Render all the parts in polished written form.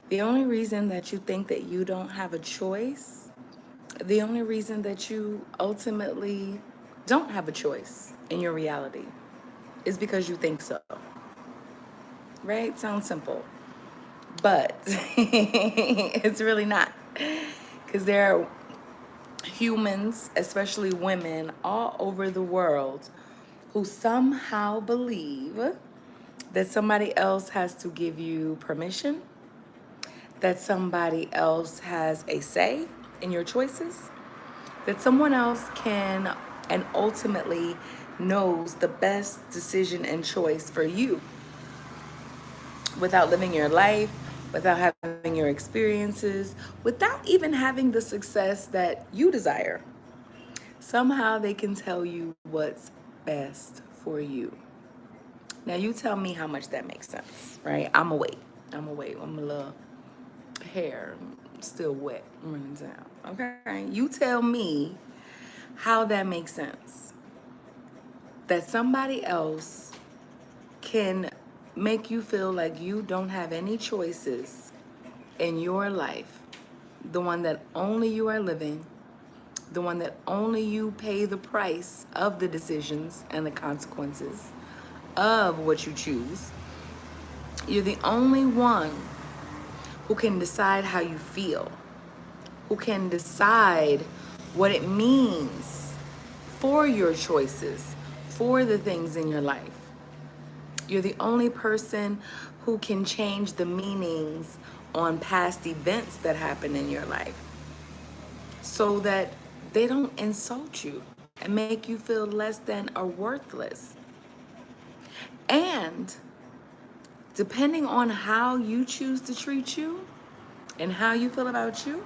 The only reason that you think that you don't have a choice, the only reason that you ultimately don't have a choice in your reality is because you think so. Right? Sounds simple. But it's really not. Because there are humans, especially women, all over the world who somehow believe that somebody else has to give you permission, that somebody else has a say in your choices, that someone else can and ultimately knows the best decision and choice for you without living your life, without having your experiences, without even having the success that you desire. Somehow they can tell you what's best for you. Now you tell me how much that makes sense, right? I'm gonna wait. I'm gonna wait. I'm a little hair still wet, running down. Okay, you tell me how that makes sense. That somebody else can make you feel like you don't have any choices in your life, the one that only you are living, the one that only you pay the price of the decisions and the consequences of what you choose. You're the only one who can decide how you feel, who can decide what it means for your choices, for the things in your life. You're the only person who can change the meanings on past events that happen in your life so that they don't insult you and make you feel less than or worthless. And depending on how you choose to treat you and how you feel about you,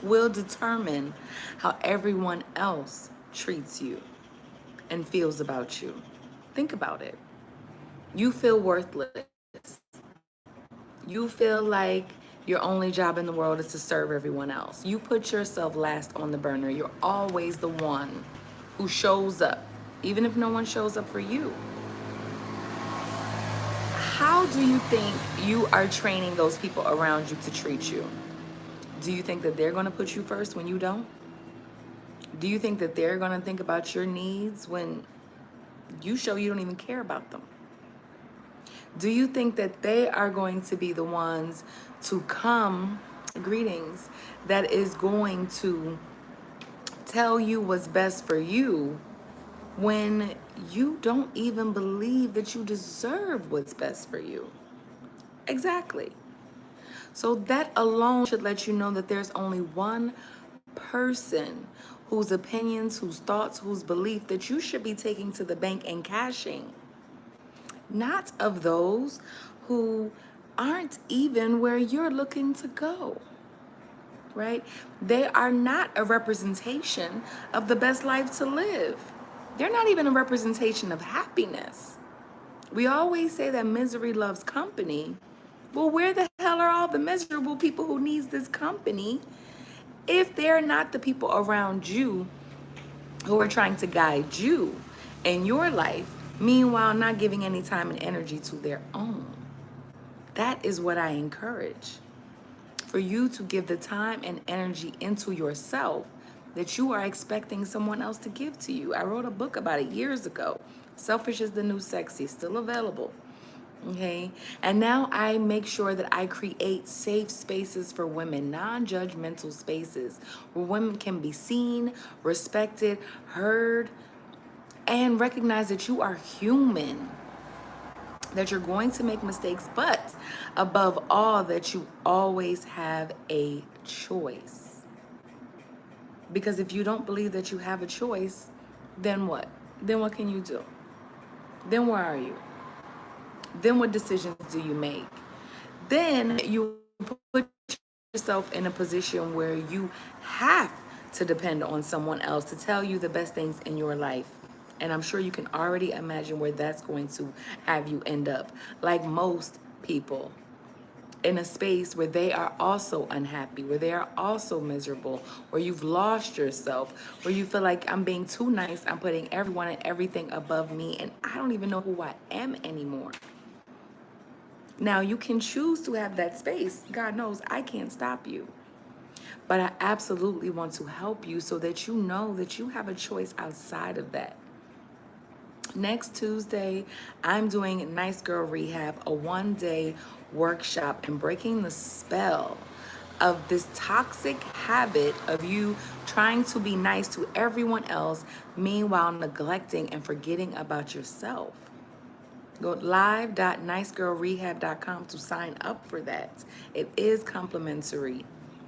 will determine how everyone else treats you and feels about you. Think about it. You feel worthless. You feel like your only job in the world is to serve everyone else. You put yourself last on the burner. You're always the one who shows up, even if no one shows up for you. How do you think you are training those people around you to treat you? Do you think that they're going to put you first when you don't? Do you think that they're going to think about your needs when you show you don't even care about them? Do you think that they are going to be the ones to come, greetings, that is going to tell you what's best for you when you don't even believe that you deserve what's best for you? Exactly. So that alone should let you know that there's only one person whose opinions, whose thoughts, whose belief that you should be taking to the bank and cashing, not of those who aren't even where you're looking to go, right? They are not a representation of the best life to live. They're not even a representation of happiness. We always say that misery loves company. Well, where the hell are all the miserable people who needs this company if they're not the people around you who are trying to guide you in your life, meanwhile not giving any time and energy to their own? That is what I encourage. For you to give the time and energy into yourself that you are expecting someone else to give to you. I wrote a book about it years ago. Selfish is the New Sexy, still available. Okay. And now I make sure that I create safe spaces for women, non judgmental spaces where women can be seen, respected, heard, and recognize that you are human, that you're going to make mistakes, but above all, that you always have a choice. Because if you don't believe that you have a choice, then what? Then what can you do? Then where are you? Then what decisions do you make? Then you put yourself in a position where you have to depend on someone else to tell you the best things in your life. And I'm sure you can already imagine where that's going to have you end up. Like most people, in a space where they are also unhappy, where they are also miserable, where you've lost yourself, where you feel like I'm being too nice, I'm putting everyone and everything above me, and I don't even know who I am anymore. Now, you can choose to have that space. God knows I can't stop you. But I absolutely want to help you so that you know that you have a choice outside of that. Next Tuesday, I'm doing Nice Girl Rehab, a 1-day workshop and breaking the spell of this toxic habit of you trying to be nice to everyone else, meanwhile neglecting and forgetting about yourself. Go live.nicegirlrehab.com to sign up for that. It is complimentary.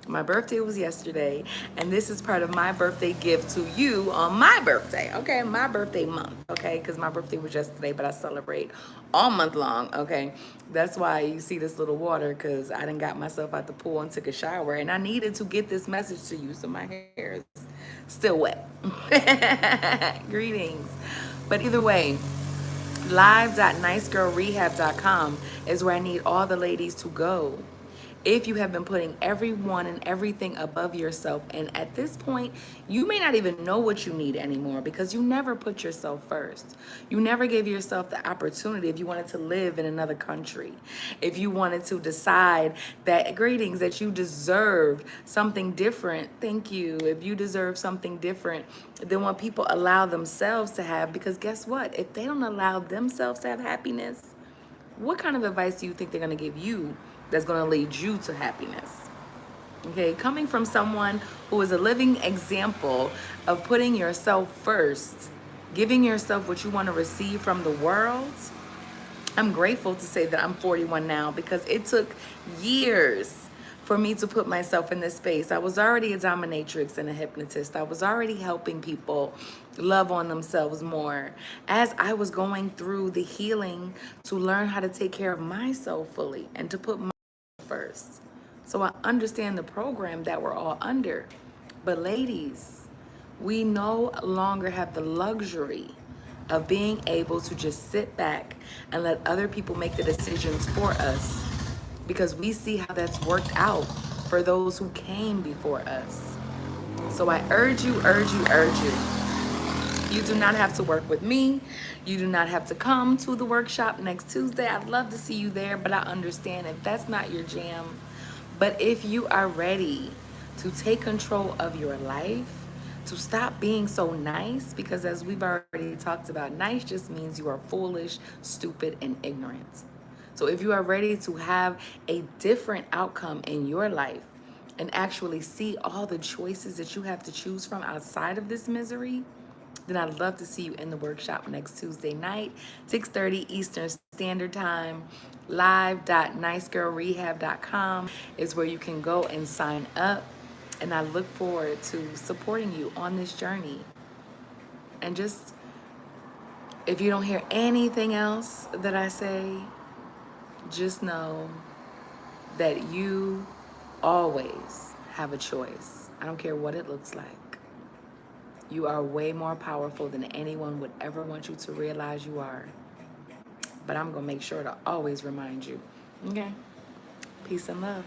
My birthday was yesterday, and this is part of my birthday gift to you on my birthday, okay? My birthday month, okay? Because my birthday was yesterday, but I celebrate all month long, okay? That's why you see this little water, because I done got myself out the pool and took a shower, and I needed to get this message to you, so my hair is still wet. Greetings. But either way, live.nicegirlrehab.com is where I need all the ladies to go. If you have been putting everyone and everything above yourself, and at this point, you may not even know what you need anymore because you never put yourself first. You never gave yourself the opportunity if you wanted to live in another country, if you wanted to decide that, greetings, that you deserved something different. Thank you. If you deserve something different than what people allow themselves to have, because guess what? If they don't allow themselves to have happiness, what kind of advice do you think they're going to give you that's going to lead you to happiness? Okay, coming from someone who is a living example of putting yourself first, giving yourself what you want to receive from the world, I'm grateful to say that I'm 41 now because it took years for me to put myself in this space. I was already a dominatrix and a hypnotist. I was already helping people love on themselves more as I was going through the healing to learn how to take care of myself fully and to put myself first. So I understand the program that we're all under. But ladies, we no longer have the luxury of being able to just sit back and let other people make the decisions for us, because we see how that's worked out for those who came before us. So I urge you, urge you, urge you. You do not have to work with me. You do not have to come to the workshop next Tuesday. I'd love to see you there, but I understand if that's not your jam. But if you are ready to take control of your life, to stop being so nice, because as we've already talked about, nice just means you are foolish, stupid, and ignorant. So if you are ready to have a different outcome in your life and actually see all the choices that you have to choose from outside of this misery, then I'd love to see you in the workshop next Tuesday night, 6:30 Eastern Standard Time. Live.nicegirlrehab.com is where you can go and sign up. And I look forward to supporting you on this journey. And just, if you don't hear anything else that I say, just know that you always have a choice. I don't care what it looks like. You are way more powerful than anyone would ever want you to realize you are. But I'm going to make sure to always remind you. Okay? Peace and love.